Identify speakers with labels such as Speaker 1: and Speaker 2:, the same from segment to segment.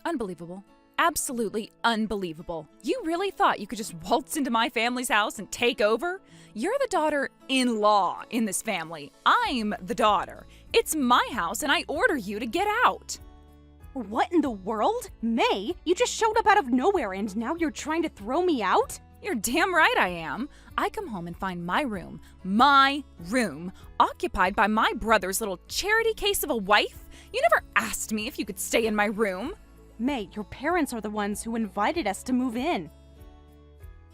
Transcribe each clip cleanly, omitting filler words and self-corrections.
Speaker 1: Unbelievable. Absolutely unbelievable. You really thought you could just waltz into my family's house and take over? You're the daughter-in-law in this family. I'm the daughter. It's my house and I order you to get out.
Speaker 2: What in the world? May, you just showed up out of nowhere and now you're trying to throw me out?
Speaker 1: You're damn right I am. I come home and find my room, occupied by my brother's little charity case of a wife. You never asked me if you could stay in my room.
Speaker 2: May, your parents are the ones who invited us to move in.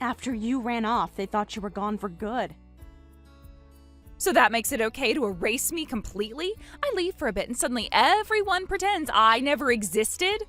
Speaker 2: After you ran off, they thought you were gone for good.
Speaker 1: So that makes it okay to erase me completely? I leave for a bit and suddenly everyone pretends I never existed?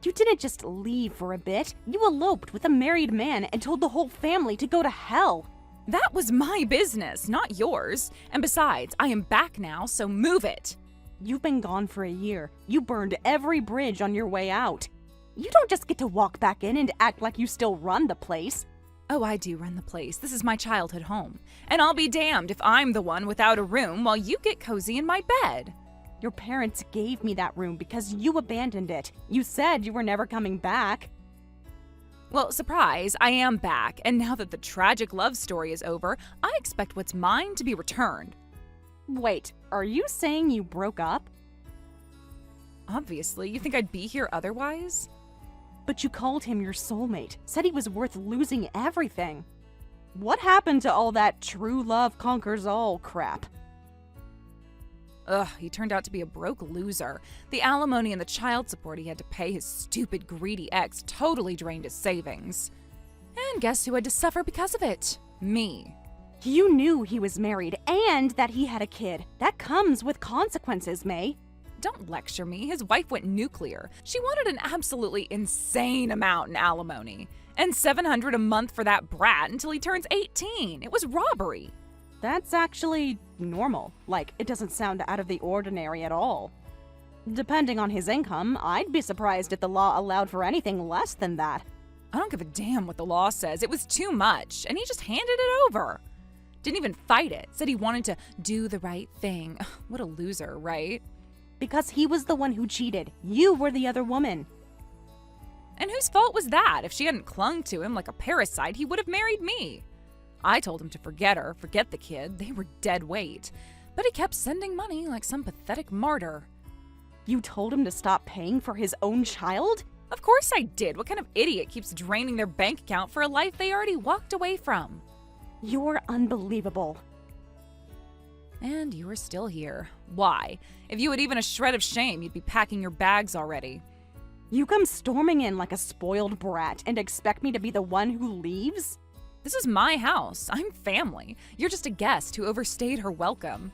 Speaker 2: You didn't just leave for a bit. You eloped with a married man and told the whole family to go to hell.
Speaker 1: That was my business, not yours. And besides, I am back now, so move it.
Speaker 2: You've been gone for a year. You burned every bridge on your way out. You don't just get to walk back in and act like you still run the place.
Speaker 1: Oh, I do run the place. This is my childhood home. And I'll be damned if I'm the one without a room while you get cozy in my bed.
Speaker 2: Your parents gave me that room because you abandoned it. You said you were never coming back.
Speaker 1: Well, surprise, I am back. And now that the tragic love story is over, I expect what's mine to be returned.
Speaker 2: Wait, are you saying you broke up?
Speaker 1: Obviously, you think I'd be here otherwise?
Speaker 2: But you called him your soulmate, said he was worth losing everything. What happened to all that true love conquers all crap?
Speaker 1: Ugh, he turned out to be a broke loser. The alimony and the child support he had to pay his stupid, greedy ex totally drained his savings. And guess who had to suffer because of it? Me.
Speaker 2: You knew he was married and that he had a kid. That comes with consequences, May.
Speaker 1: Don't lecture me. His wife went nuclear. She wanted an absolutely insane amount in alimony. And $700 a month for that brat until he turns 18. It was robbery.
Speaker 2: That's actually normal. Like, it doesn't sound out of the ordinary at all. Depending on his income, I'd be surprised if the law allowed for anything less than that.
Speaker 1: I don't give a damn what the law says. It was too much, and he just handed it over. Didn't even fight it. Said he wanted to do the right thing. What a loser, right?
Speaker 2: Because he was the one who cheated. You were the other woman.
Speaker 1: And whose fault was that? If she hadn't clung to him like a parasite, he would have married me. I told him to forget her, forget the kid. They were dead weight. But he kept sending money like some pathetic martyr.
Speaker 2: You told him to stop paying for his own child?
Speaker 1: Of course I did. What kind of idiot keeps draining their bank account for a life they already walked away from?
Speaker 2: You're unbelievable.
Speaker 1: And you are still here. Why? If you had even a shred of shame, you'd be packing your bags already.
Speaker 2: You come storming in like a spoiled brat and expect me to be the one who leaves?
Speaker 1: This is my house. I'm family. You're just a guest who overstayed her welcome.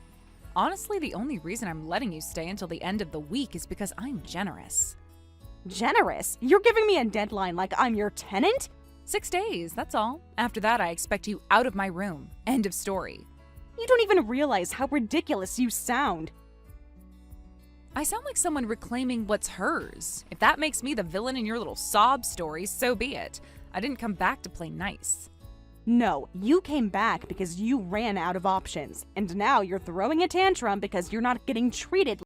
Speaker 1: Honestly, the only reason I'm letting you stay until the end of the week is because I'm generous.
Speaker 2: Generous? You're giving me a deadline like I'm your tenant?
Speaker 1: 6 days, that's all. After that, I expect you out of my room. End of story.
Speaker 2: You don't even realize how ridiculous you sound.
Speaker 1: I sound like someone reclaiming what's hers. If that makes me the villain in your little sob story, so be it. I didn't come back to play nice.
Speaker 2: No, you came back because you ran out of options. And now you're throwing a tantrum because you're not getting treated.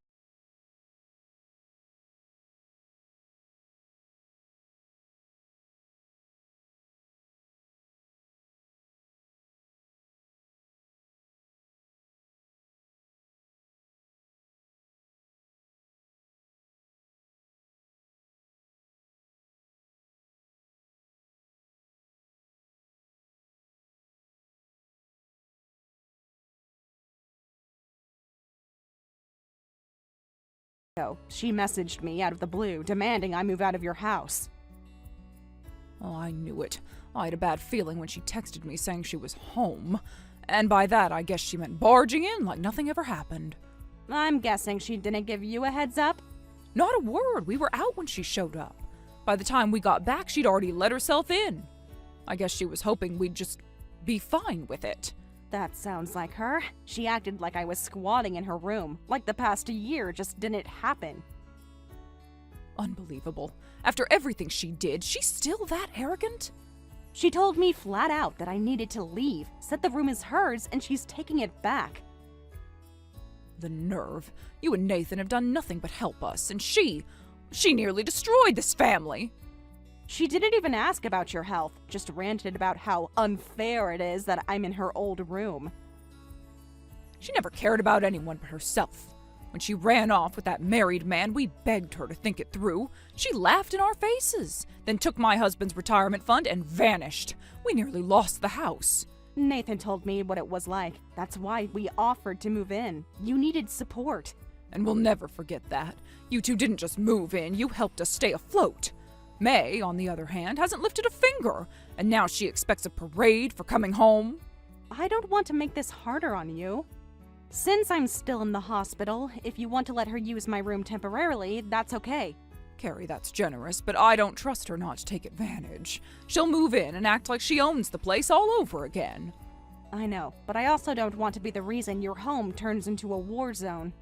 Speaker 2: She messaged me out of the blue, demanding I move out of your house.
Speaker 1: Oh, I knew it. I had a bad feeling when she texted me saying she was home. And by that, I guess she meant barging in like nothing ever happened.
Speaker 2: I'm guessing she didn't give you a heads up?
Speaker 1: Not a word. We were out when she showed up. By the time we got back, she'd already let herself in. I guess she was hoping we'd just be fine with it.
Speaker 2: That sounds like her. She acted like I was squatting in her room, like the past year just didn't happen.
Speaker 1: Unbelievable. After everything she did, she's still that arrogant?
Speaker 2: She told me flat out that I needed to leave, said the room is hers, and she's taking it back.
Speaker 1: The nerve. You and Nathan have done nothing but help us, and she... She nearly destroyed this family.
Speaker 2: She didn't even ask about your health, just ranted about how unfair it is that I'm in her old room.
Speaker 1: She never cared about anyone but herself. When she ran off with that married man, we begged her to think it through. She laughed in our faces, then took my husband's retirement fund and vanished. We nearly lost the house.
Speaker 2: Nathan told me what it was like. That's why we offered to move in. You needed support.
Speaker 1: And we'll never forget that. You two didn't just move in, you helped us stay afloat. May, on the other hand, hasn't lifted a finger, and now she expects a parade for coming home.
Speaker 2: I don't want to make this harder on you. Since I'm still in the hospital, if you want to let her use my room temporarily, that's okay.
Speaker 1: Carrie, that's generous, but I don't trust her not to take advantage. She'll move in and act like she owns the place all over again.
Speaker 2: I know, but I also don't want to be the reason your home turns into a war zone.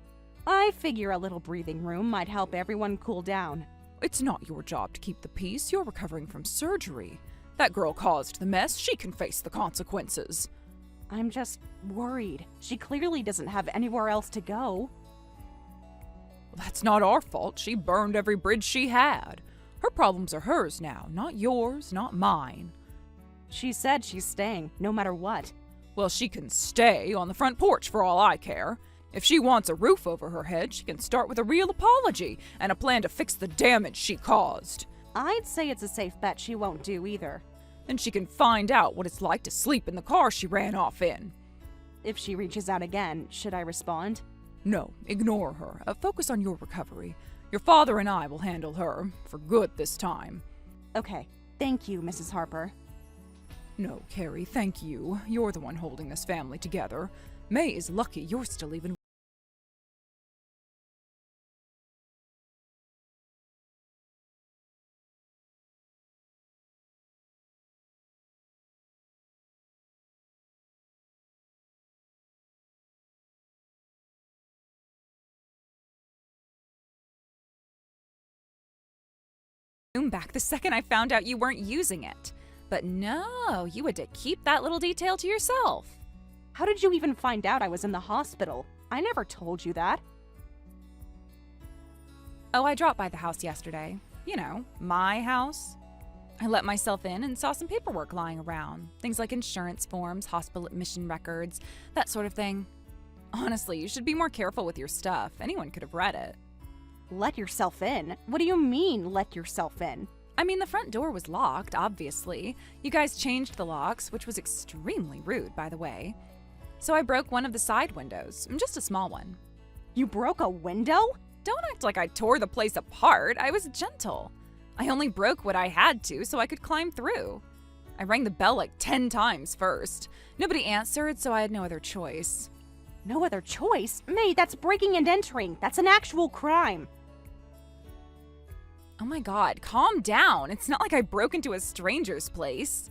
Speaker 2: I figure a little breathing room might help everyone cool down.
Speaker 1: It's not your job to keep the peace. You're recovering from surgery. That girl caused the mess. She can face the consequences.
Speaker 2: I'm just worried. She clearly doesn't have anywhere else to go.
Speaker 1: That's not our fault. She burned every bridge she had. Her problems are hers now, not yours, not mine.
Speaker 2: She said she's staying, no matter what.
Speaker 1: Well, she can stay on the front porch for all I care. If she wants a roof over her head, she can start with a real apology and a plan to fix the damage she caused.
Speaker 2: I'd say it's a safe bet she won't do either.
Speaker 1: Then she can find out what it's like to sleep in the car she ran off in.
Speaker 2: If she reaches out again, should I respond?
Speaker 1: No, ignore her. Focus on your recovery. Your father and I will handle her, for good this time.
Speaker 2: Okay. Thank you, Mrs. Harper.
Speaker 1: No, Carrie, thank you. You're the one holding this family together. May is lucky you're still even... back the second I found out you weren't using it. But no, you had to keep that little detail to yourself.
Speaker 2: How did you even find out I was in the hospital? I never told you that.
Speaker 1: Oh, I dropped by the house yesterday. You know, my house. I let myself in and saw some paperwork lying around. Things like insurance forms, hospital admission records, that sort of thing. Honestly, you should be more careful with your stuff. Anyone could have read it.
Speaker 2: Let yourself in? What do you mean, let yourself in?
Speaker 1: I mean, the front door was locked, obviously. You guys changed the locks, which was extremely rude, by the way. So I broke one of the side windows, just a small one.
Speaker 2: You broke a window?
Speaker 1: Don't act like I tore the place apart. I was gentle. I only broke what I had to so I could climb through. I rang the bell like 10 times first. Nobody answered, so I had no other choice.
Speaker 2: No other choice? May, that's breaking and entering. That's an actual crime.
Speaker 1: Oh my god, calm down. It's not like I broke into a stranger's place.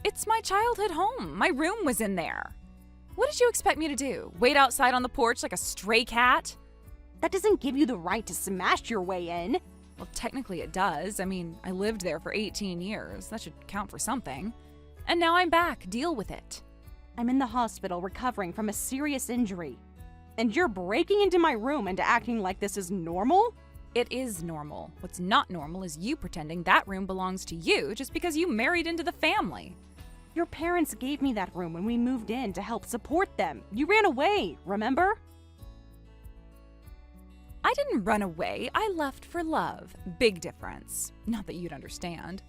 Speaker 1: It's my childhood home. My room was in there. What did you expect me to do? Wait outside on the porch like a stray cat?
Speaker 2: That doesn't give you the right to smash your way in.
Speaker 1: Well, technically it does. I mean, I lived there for 18 years. That should count for something. And now I'm back. Deal with it.
Speaker 2: I'm in the hospital recovering from a serious injury. And you're breaking into my room and acting like this is normal?
Speaker 1: It is normal. What's not normal is you pretending that room belongs to you just because you married into the family.
Speaker 2: Your parents gave me that room when we moved in to help support them. You ran away, remember?
Speaker 1: I didn't run away. I left for love. Big difference. Not that you'd understand.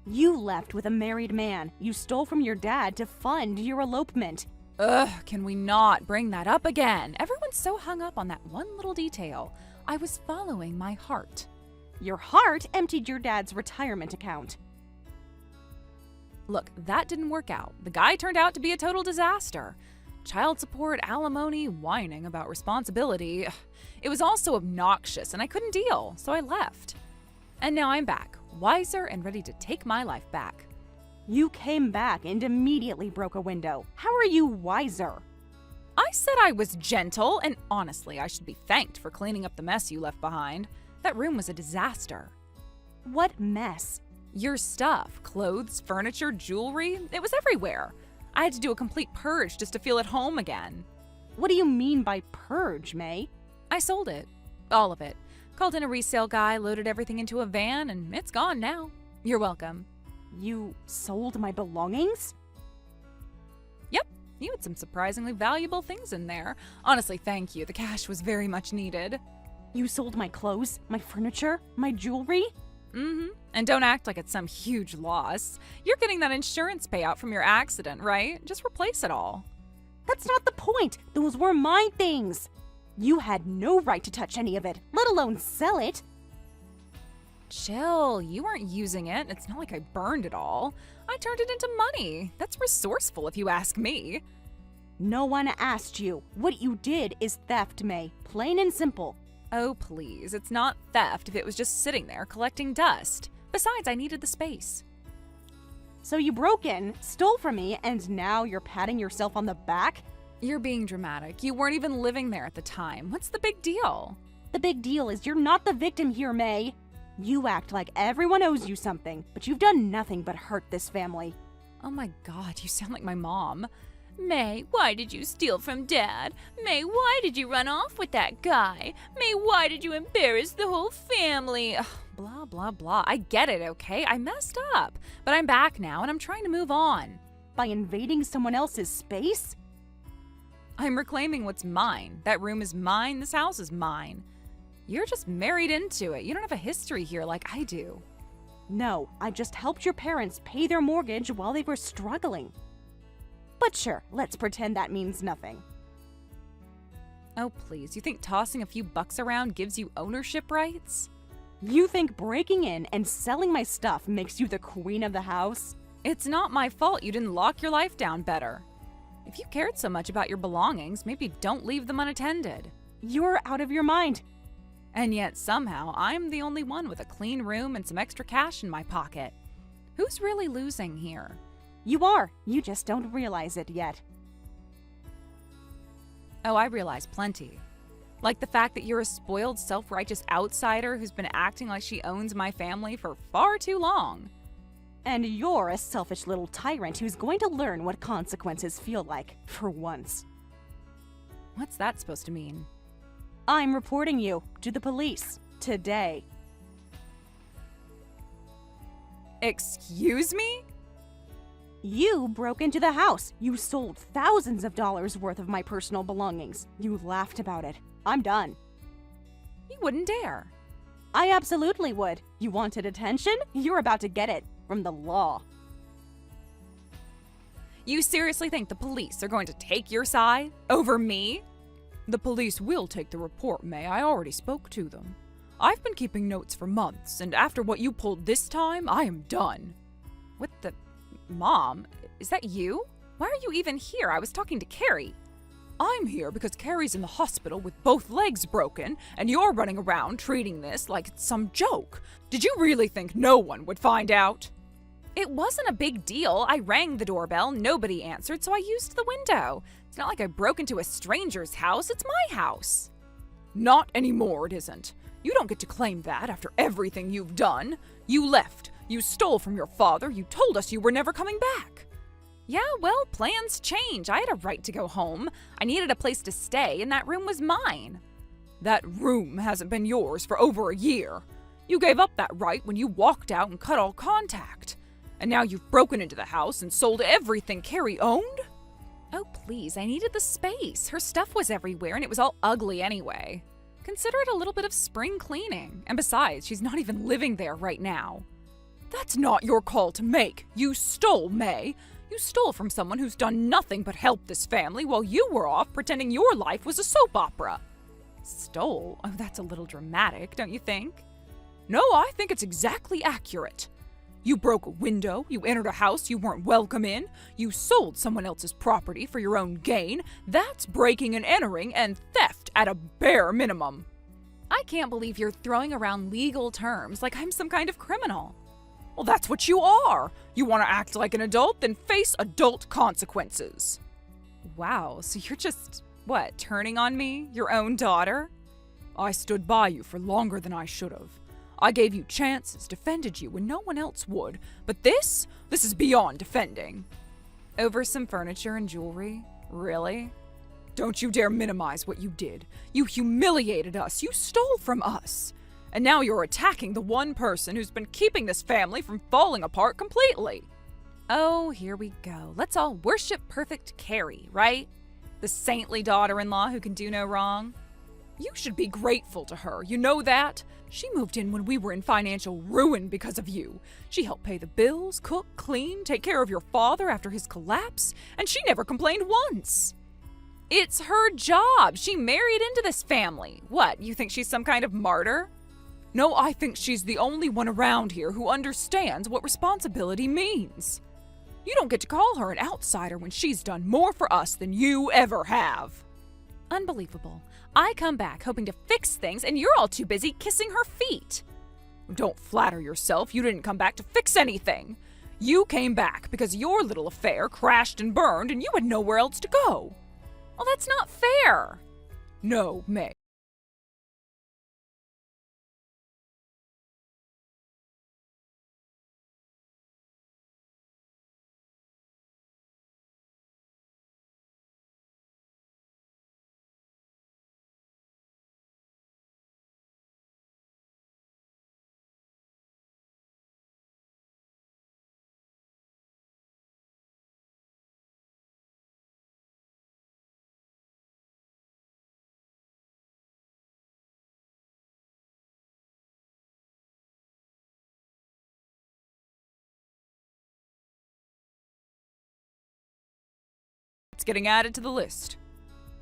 Speaker 2: You left with a married man. You stole from your dad to fund your elopement.
Speaker 1: Ugh, can we not bring that up again? Everyone's so hung up on that one little detail. I was following my heart.
Speaker 2: Your heart emptied your dad's retirement account.
Speaker 1: Look, that didn't work out. The guy turned out to be a total disaster. Child support, alimony, whining about responsibility. It was all so obnoxious and I couldn't deal, so I left. And now I'm back, wiser and ready to take my life back.
Speaker 2: You came back and immediately broke a window. How are you wiser?
Speaker 1: I said I was gentle, and honestly, I should be thanked for cleaning up the mess you left behind. That room was a disaster.
Speaker 2: What mess?
Speaker 1: Your stuff, clothes, furniture, jewelry, it was everywhere. I had to do a complete purge just to feel at home again.
Speaker 2: What do you mean by purge, May?
Speaker 1: I sold it. All of it. Called in a resale guy, loaded everything into a van, and it's gone now. You're welcome.
Speaker 2: You sold my belongings?
Speaker 1: Yep, you had some surprisingly valuable things in there. Honestly, thank you. The cash was very much needed.
Speaker 2: You sold my clothes, my furniture, my jewelry?
Speaker 1: Mm-hmm. And don't act like it's some huge loss. You're getting that insurance payout from your accident, right? Just replace it all.
Speaker 2: That's not the point. Those were my things. You had no right to touch any of it, let alone sell it.
Speaker 1: Chill, you weren't using it. It's not like I burned it all. I turned it into money. That's resourceful if you ask me.
Speaker 2: No one asked you. What you did is theft, May. Plain and simple.
Speaker 1: Oh, please. It's not theft if it was just sitting there collecting dust. Besides, I needed the space.
Speaker 2: So you broke in, stole from me, and now you're patting yourself on the back?
Speaker 1: You're being dramatic. You weren't even living there at the time. What's the big deal?
Speaker 2: The big deal is you're not the victim here, May. You act like everyone owes you something, but you've done nothing but hurt this family.
Speaker 1: Oh my God, you sound like my mom. May, why did you steal from Dad? May, why did you run off with that guy? May, why did you embarrass the whole family? Ugh, blah, blah, blah. I get it, okay? I messed up. But I'm back now and I'm trying to move on.
Speaker 2: By invading someone else's space?
Speaker 1: I'm reclaiming what's mine. That room is mine. This house is mine. You're just married into it. You don't have a history here like I do.
Speaker 2: No, I just helped your parents pay their mortgage while they were struggling. But sure, let's pretend that means nothing.
Speaker 1: Oh, please. You think tossing a few bucks around gives you ownership rights?
Speaker 2: You think breaking in and selling my stuff makes you the queen of the house?
Speaker 1: It's not my fault you didn't lock your life down better. If you cared so much about your belongings, maybe don't leave them unattended.
Speaker 2: You're out of your mind.
Speaker 1: And yet somehow I'm the only one with a clean room and some extra cash in my pocket. Who's really losing here?
Speaker 2: You are. You just don't realize it yet.
Speaker 1: Oh, I realize plenty. Like the fact that you're a spoiled, self-righteous outsider who's been acting like she owns my family for far too long.
Speaker 2: And you're a selfish little tyrant who's going to learn what consequences feel like, for once.
Speaker 1: What's that supposed to mean?
Speaker 2: I'm reporting you to the police today.
Speaker 1: Excuse me?
Speaker 2: You broke into the house. You sold thousands of dollars worth of my personal belongings. You laughed about it. I'm done.
Speaker 1: You wouldn't dare.
Speaker 2: I absolutely would. You wanted attention? You're about to get it from the law.
Speaker 1: You seriously think the police are going to take your side over me? The police will take the report, May. I already spoke to them. I've been keeping notes for months, and after what you pulled this time, I am done. What the... Mom, is that you? Why are you even here? I was talking to Carrie. I'm here because Carrie's in the hospital with both legs broken, and you're running around treating this like it's some joke. Did you really think no one would find out? It wasn't a big deal. I rang the doorbell, nobody answered, so I used the window. It's not like I broke into a stranger's house, it's my house. Not anymore, it isn't. You don't get to claim that after everything you've done. You left. You stole from your father. You told us you were never coming back. Yeah, well, plans change. I had a right to go home. I needed a place to stay, and that room was mine. That room hasn't been yours for over a year. You gave up that right when you walked out and cut all contact. And now you've broken into the house and sold everything Carrie owned? Oh, please, I needed the space. Her stuff was everywhere, and it was all ugly anyway. Consider it a little bit of spring cleaning. And besides, she's not even living there right now. That's not your call to make. You stole, May. You stole from someone who's done nothing but help this family while you were off pretending your life was a soap opera. Stole? Oh, that's a little dramatic, don't you think? No, I think it's exactly accurate. You broke a window, you entered a house you weren't welcome in, you sold someone else's property for your own gain. That's breaking and entering and theft at a bare minimum. I can't believe you're throwing around legal terms like I'm some kind of criminal. Well, that's what you are. You want to act like an adult, then face adult consequences. Wow, so you're just, what, turning on me? Your own daughter? I stood by you for longer than I should have. I gave you chances, defended you when no one else would. But this is beyond defending. Over some furniture and jewelry? Really? Don't you dare minimize what you did. You humiliated us. You stole from us. And now you're attacking the one person who's been keeping this family from falling apart completely. Oh, here we go. Let's all worship perfect Carrie, right? The saintly daughter-in-law who can do no wrong. You should be grateful to her, you know that? She moved in when we were in financial ruin because of you. She helped pay the bills, cook, clean, take care of your father after his collapse, and she never complained once. It's her job. She married into this family. What, you think she's some kind of martyr? No, I think she's the only one around here who understands what responsibility means. You don't get to call her an outsider when she's done more for us than you ever have. Unbelievable. I come back hoping to fix things, and you're all too busy kissing her feet. Don't flatter yourself. You didn't come back to fix anything. You came back because your little affair crashed and burned, and you had nowhere else to go. Well, that's not fair. No, May. It's getting added to the list.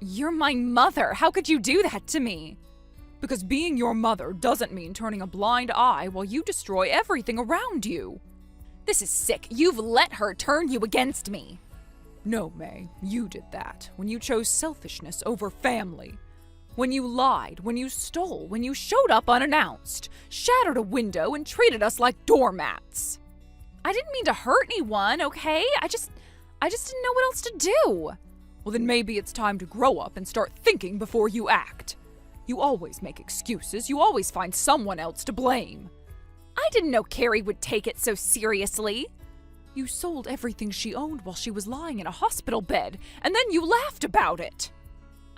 Speaker 1: You're my mother. How could you do that to me? Because being your mother doesn't mean turning a blind eye while you destroy everything around you. This is sick. You've let her turn you against me. No, May, you did that when you chose selfishness over family. When you lied, when you stole, when you showed up unannounced, shattered a window, and treated us like doormats. I didn't mean to hurt anyone, okay? I just didn't know what else to do. Well, then maybe it's time to grow up and start thinking before you act. You always make excuses. You always find someone else to blame. I didn't know Carrie would take it so seriously. You sold everything she owned while she was lying in a hospital bed, and then you laughed about it.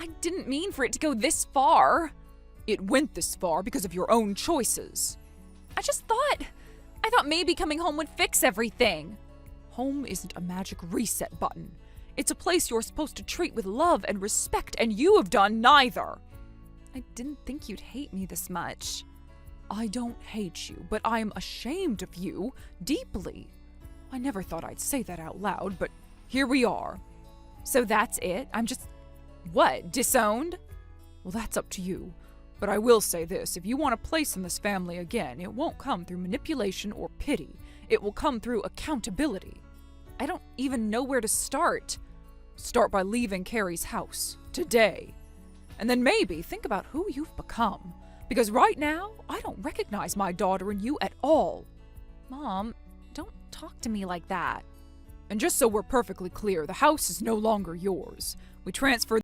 Speaker 1: I didn't mean for it to go this far. It went this far because of your own choices. I thought maybe coming home would fix everything. Home isn't a magic reset button. It's a place you're supposed to treat with love and respect, and you have done neither. I didn't think you'd hate me this much. I don't hate you, but I am ashamed of you deeply. I never thought I'd say that out loud, but here we are. So that's it? I'm just, what, disowned? Well, that's up to you. But I will say this, if you want a place in this family again, it won't come through manipulation or pity. It will come through accountability. I don't even know where to start. Start by leaving Carrie's house, today. And then maybe think about who you've become. Because right now, I don't recognize my daughter in you at all. Mom, don't talk to me like that. And just so we're perfectly clear, the house is no longer yours. We transferred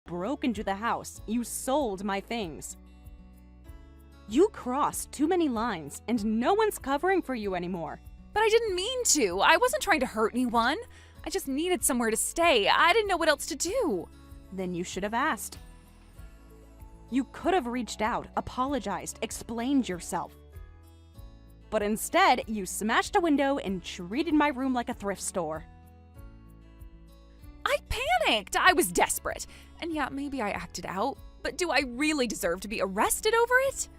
Speaker 2: broke into the house. You sold my things. You crossed too many lines, and no one's covering for you anymore.
Speaker 1: But I didn't mean to. I wasn't trying to hurt anyone. I just needed somewhere to stay. I didn't know what else to do.
Speaker 2: Then you should have asked. You could have reached out, apologized, explained yourself. But instead, you smashed a window and treated my room like a thrift store.
Speaker 1: I panicked. I was desperate. And yeah, maybe I acted out. But do I really deserve to be arrested over it?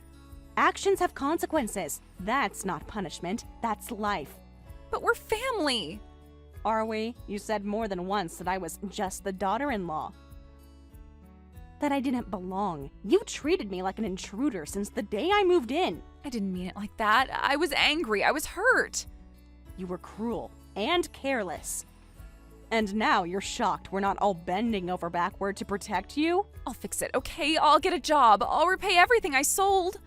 Speaker 2: Actions have consequences. That's not punishment. That's life.
Speaker 1: But we're family.
Speaker 2: Are we? You said more than once that I was just the daughter-in-law. That I didn't belong. You treated me like an intruder since the day I moved in.
Speaker 1: I didn't mean it like that. I was angry. I was hurt.
Speaker 2: You were cruel and careless. And now you're shocked we're not all bending over backward to protect you?
Speaker 1: I'll fix it, okay? I'll get a job. I'll repay everything I sold.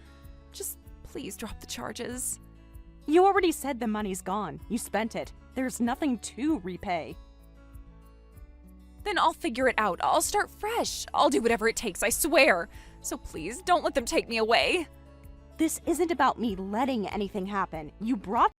Speaker 1: Just please drop the charges.
Speaker 2: You already said the money's gone. You spent it. There's nothing to repay.
Speaker 1: Then I'll figure it out. I'll start fresh. I'll do whatever it takes, I swear. So please, don't let them take me away.
Speaker 2: This isn't about me letting anything happen. You brought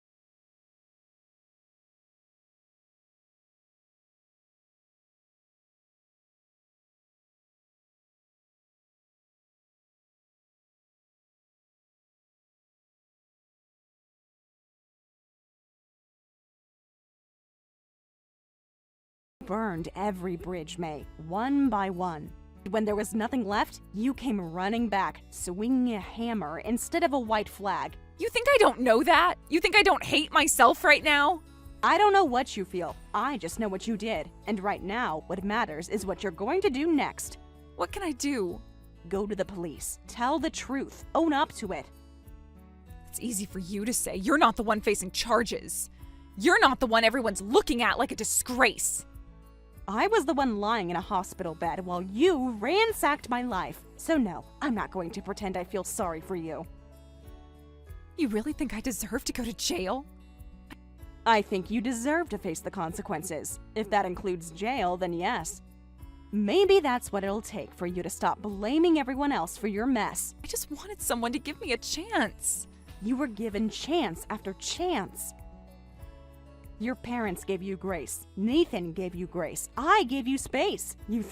Speaker 2: burned every bridge, May, one by one. When there was nothing left, you came running back, swinging a hammer instead of a white flag.
Speaker 1: You think I don't know that? You think I don't hate myself right now?
Speaker 2: I don't know what you feel. I just know what you did. And right now, what matters is what you're going to do next.
Speaker 1: What can I do?
Speaker 2: Go to the police. Tell the truth. Own up to it.
Speaker 1: It's easy for you to say. You're not the one facing charges. You're not the one everyone's looking at like a disgrace.
Speaker 2: I was the one lying in a hospital bed while you ransacked my life. So no, I'm not going to pretend I feel sorry for you.
Speaker 1: You really think I deserve to go to jail?
Speaker 2: I think you deserve to face the consequences. If that includes jail, then yes. Maybe that's what it'll take for you to stop blaming everyone else for your mess.
Speaker 1: I just wanted someone to give me a chance.
Speaker 2: You were given chance after chance. Your parents gave you grace. Nathan gave you grace. I gave you space. You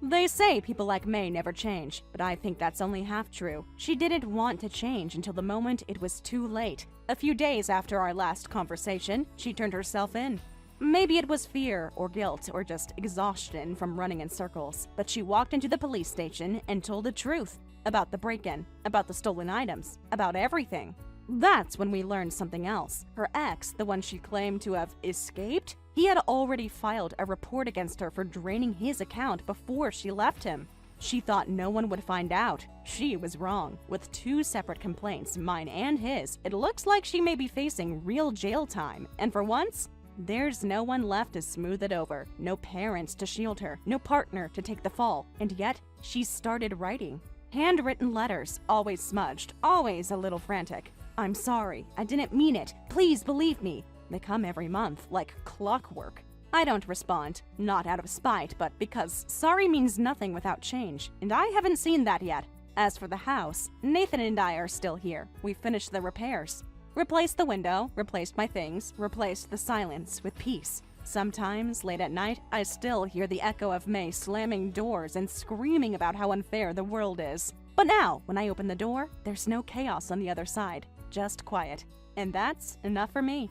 Speaker 2: They say people like May never change, but I think that's only half true. She didn't want to change until the moment it was too late. A few days after our last conversation, she turned herself in. Maybe it was fear or guilt or just exhaustion from running in circles, but she walked into the police station and told the truth about the break-in, about the stolen items, about everything. That's when we learned something else. Her ex, the one she claimed to have escaped, he had already filed a report against her for draining his account before she left him. She thought no one would find out. She was wrong. With 2 separate complaints, mine and his, it looks like she may be facing real jail time. And for once, there's no one left to smooth it over. No parents to shield her. No partner to take the fall. And yet, she started writing. Handwritten letters, always smudged, always a little frantic. I'm sorry. I didn't mean it. Please believe me. They come every month, like clockwork. I don't respond, not out of spite, but because sorry means nothing without change, and I haven't seen that yet. As for the house, Nathan and I are still here. We finished the repairs. Replaced the window, replaced my things, replaced the silence with peace. Sometimes, late at night, I still hear the echo of May slamming doors and screaming about how unfair the world is. But now, when I open the door, there's no chaos on the other side, just quiet. And that's enough for me.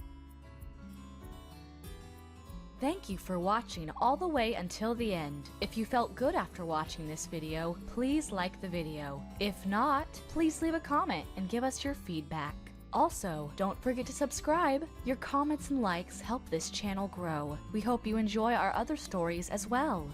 Speaker 3: Thank you for watching all the way until the end. If you felt good after watching this video, please like the video. If not, please leave a comment and give us your feedback. Also, don't forget to subscribe. Your comments and likes help this channel grow. We hope you enjoy our other stories as well.